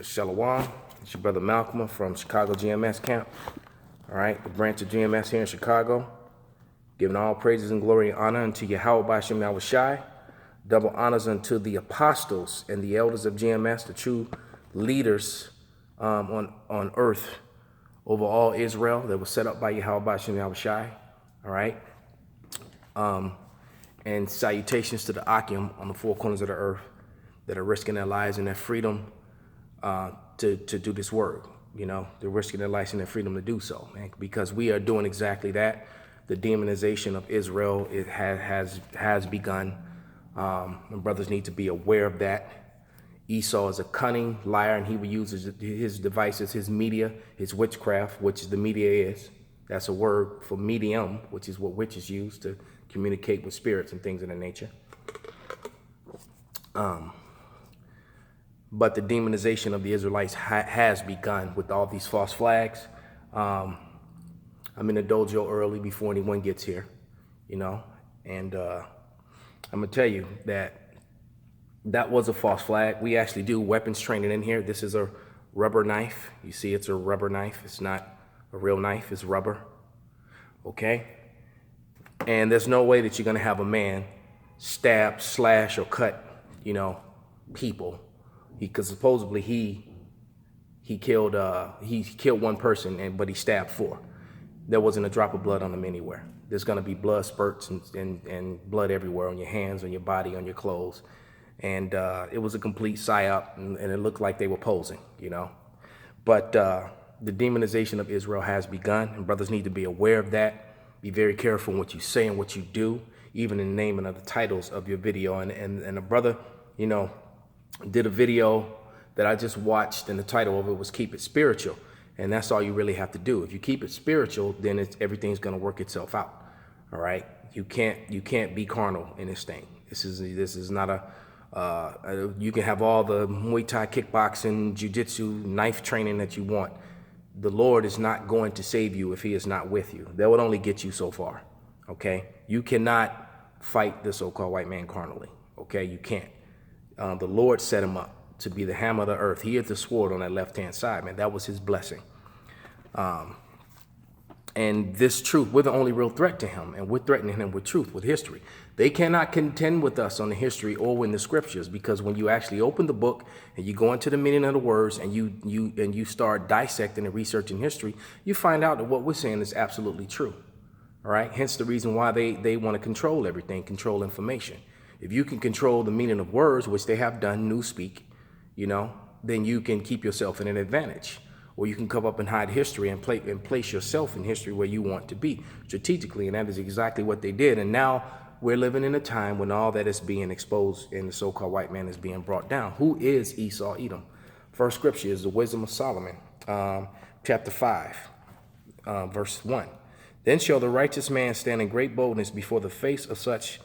Shalom. It's your brother Malcolm from Chicago GMS camp. All right, the branch of GMS here in Chicago. Giving all praises and glory and honor unto Yahweh B'Shem Yahushai. Double honors unto the apostles and the elders of GMS, the true leaders on earth over all Israel that was set up by Yahweh B'Shem Yahushai. All right. And salutations to the Akim on the four corners of the earth that are risking their lives and their freedom to do this work. You know, they're risking their lives and their freedom to do so, man, because we are doing exactly that. The demonization of Israel has begun. And brothers need to be aware of that. Esau is a cunning liar, and he will use his devices, his media, his witchcraft, which the media is. That's a word for medium, which is what witches use to communicate with spirits and things of that nature. But the demonization of the Israelites has begun with all these false flags. I'm in the dojo early before anyone gets here, you know, and I'm gonna tell you that was a false flag. We actually do weapons training in here. This is a rubber knife. You see, it's a rubber knife. It's not a real knife. It's rubber. Okay. And there's no way that you're gonna have a man stab, slash, or cut, you know, people. Because supposedly he killed one person, but he stabbed four. There wasn't a drop of blood on him anywhere. There's gonna be blood spurts and blood everywhere on your hands, on your body, on your clothes. And it was a complete psyop, and it looked like they were posing, you know. But the demonization of Israel has begun, and brothers need to be aware of that. Be very careful in what you say and what you do, even in the naming of the titles of your video. And a brother, you know, did a video that I just watched, and the title of it was "Keep It Spiritual," and that's all you really have to do. If you keep it spiritual, then everything's going to work itself out. All right, you can't be carnal in this thing. This is not you can have all the Muay Thai, kickboxing, jiu-jitsu, knife training that you want. The Lord is not going to save you if he is not with you. That would only get you so far. Okay, you cannot fight the so-called white man carnally. Okay, you can't. The Lord set him up to be the hammer of the earth. He had the sword on that left-hand side, man. That was his blessing. And this truth, we're the only real threat to him, and we're threatening him with truth, with history. They cannot contend with us on the history or in the scriptures, because when you actually open the book and you go into the meaning of the words and you start dissecting and researching history, you find out that what we're saying is absolutely true. All right. Hence the reason why they want to control everything, control information. If you can control the meaning of words, which they have done, newspeak, you know, then you can keep yourself in an advantage. Or you can come up and hide history and place yourself in history where you want to be strategically. And that is exactly what they did. And now we're living in a time when all that is being exposed and the so-called white man is being brought down. Who is Esau Edom? First scripture is the Wisdom of Solomon, chapter 5, verse 1. Then shall the righteous man stand in great boldness before the face of such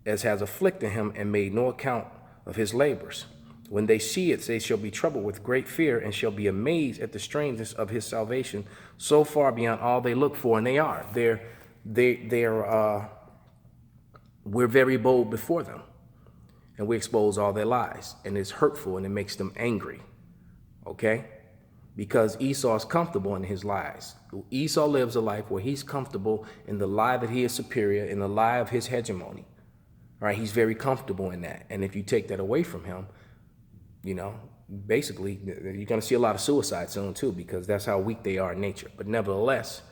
as has afflicted him and made no account of his labors. When they see it, they shall be troubled with great fear and shall be amazed at the strangeness of his salvation, so far beyond all they look for. And they are. We're very bold before them, and we expose all their lies, and it's hurtful and it makes them angry. Okay? Because Esau is comfortable in his lies. Esau lives a life where he's comfortable in the lie that he is superior, in the lie of his hegemony. Right? He's very comfortable in that. And if you take that away from him, you know, basically, you're going to see a lot of suicide soon, too, because that's how weak they are in nature. But nevertheless,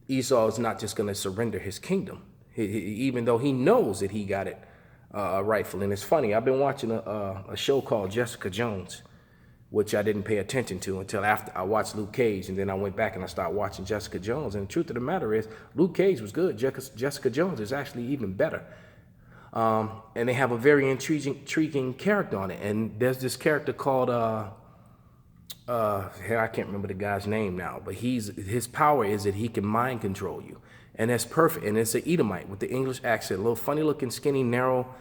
Esau is not just going to surrender his kingdom, even though he knows that he got it rightful. And it's funny, I've been watching a show called Jessica Jones, which I didn't pay attention to until after I watched Luke Cage. And then I went back and I started watching Jessica Jones. And the truth of the matter is, Luke Cage was good. Jessica Jones is actually even better. And they have a very intriguing character on it. And there's this character called, I can't remember the guy's name now, but his power is that he can mind control you. And that's perfect. And it's an Edomite with the English accent, a little funny looking, skinny, narrow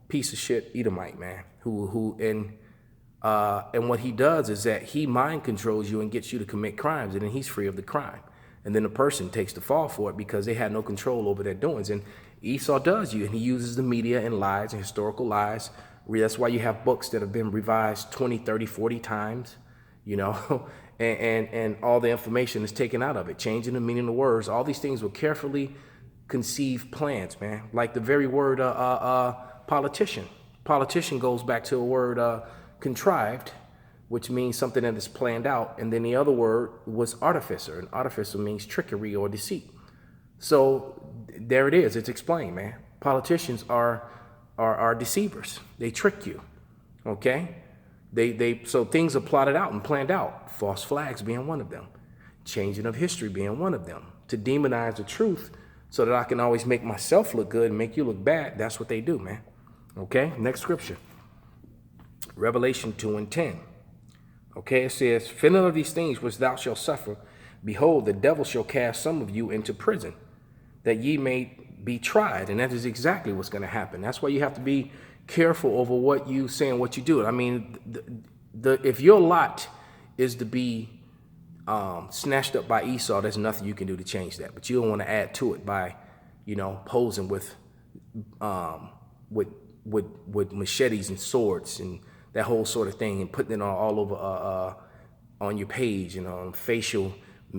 piece of shit Edomite, man, and what he does is that he mind controls you and gets you to commit crimes, and then he's free of the crime. And then the person takes the fall for it because they had no control over their doings. And Esau does you, and he uses the media and lies and historical lies That's why you have books that have been revised 20, 30, 40 times, you know, and all the information is taken out of it, changing the meaning of the words. All these things were carefully conceived plans, man. Like the very word politician. Politician goes back to a word contrived, which means something that is planned out. And then the other word was artificer, and artificer means trickery or deceit. So there it is. It's explained, man. Politicians are deceivers. They trick you, okay? So things are plotted out and planned out. False flags being one of them. Changing of history being one of them. To demonize the truth so that I can always make myself look good and make you look bad. That's what they do, man. Okay, next scripture. Revelation 2:10. Okay, it says, "For none of these things which thou shalt suffer, behold, the devil shall cast some of you into prison, that ye may be tried." And that is exactly what's going to happen. That's why you have to be careful over what you say and what you do. I mean, if your lot is to be snatched up by Esau, there's nothing you can do to change that. But you don't want to add to it by, you know, posing with machetes and swords and that whole sort of thing, and putting it all over on your page and on facial,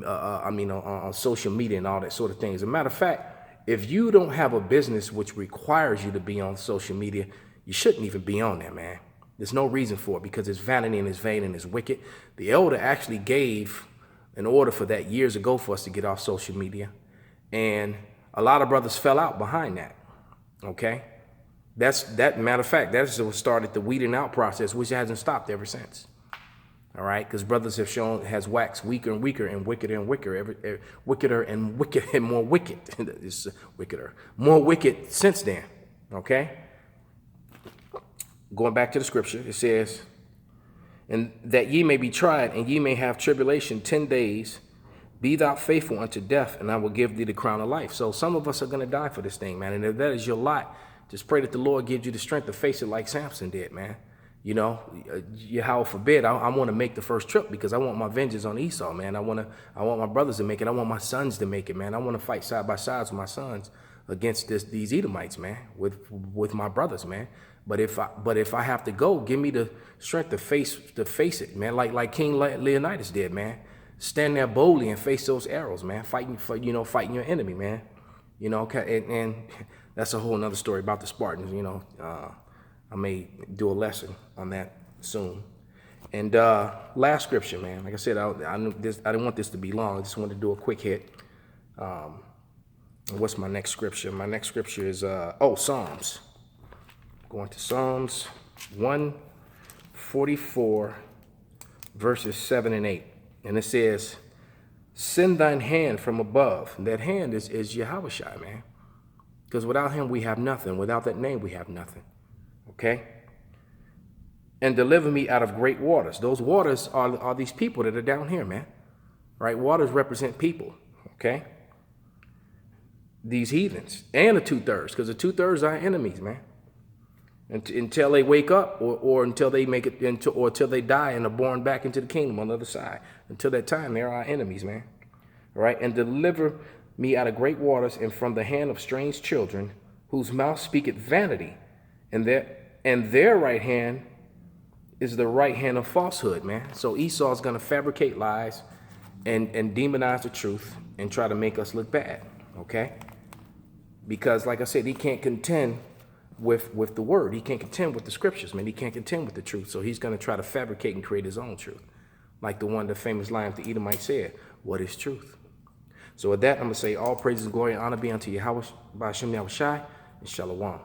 on social media and all that sort of thing. As a matter of fact, if you don't have a business which requires you to be on social media, you shouldn't even be on there, man. There's no reason for it, because it's vanity and it's vain and it's wicked. The elder actually gave an order for that years ago for us to get off social media. And a lot of brothers fell out behind that, okay? Matter of fact, that's what started the weeding out process, which hasn't stopped ever since. All right, because brothers has waxed weaker and weaker and wickeder and wickeder, wickeder and wicked and more wicked. It's wickeder, more wicked since then. Okay. Going back to the scripture, it says, "And that ye may be tried, and ye may have tribulation 10 days. Be thou faithful unto death, and I will give thee the crown of life." So some of us are going to die for this thing, man. And if that is your lot, just pray that the Lord gives you the strength to face it like Samson did, man. You know, Yahweh forbid, I want to make the first trip, because I want my vengeance on Esau, man. I want my brothers to make it. I want my sons to make it, man. I want to fight side by side with my sons against these Edomites, man, with my brothers, man. But if I have to go, give me the strength to face it, man. Like King Leonidas did, man. Stand there boldly and face those arrows, man. Fighting your enemy, man. You know, and that's a whole nother story about the Spartans. You know, I may do a lesson on that soon. And last scripture, man. Like I said, I didn't want this to be long. I just wanted to do a quick hit. What's my next scripture? My next scripture is Psalms. Going to Psalms 144, verses 7 and 8. And it says, "Send thine hand from above." And that hand is Yahushua, man. Because without him, we have nothing. Without that name, we have nothing. Okay? "And deliver me out of great waters." Those waters are these people that are down here, man. Right? Waters represent people. Okay? These heathens. And the 2/3. Because the 2/3 are our enemies, man. Until they wake up, or until they make it, or until they die and are born back into the kingdom on the other side. Until that time, they're our enemies, man. All right? "And deliver me out of great waters, and from the hand of strange children, whose mouth speaketh vanity, and their right hand is the right hand of falsehood," man. So Esau's going to fabricate lies and demonize the truth and try to make us look bad, okay? Because, like I said, he can't contend with the word. He can't contend with the scriptures, man. He can't contend with the truth. So he's going to try to fabricate and create his own truth. Like the famous line of the Edomite said, "What is truth?" So with that, I'm going to say all praises and glory and honor be unto Yahweh, Ba'ashem Yahushai, and Shalom.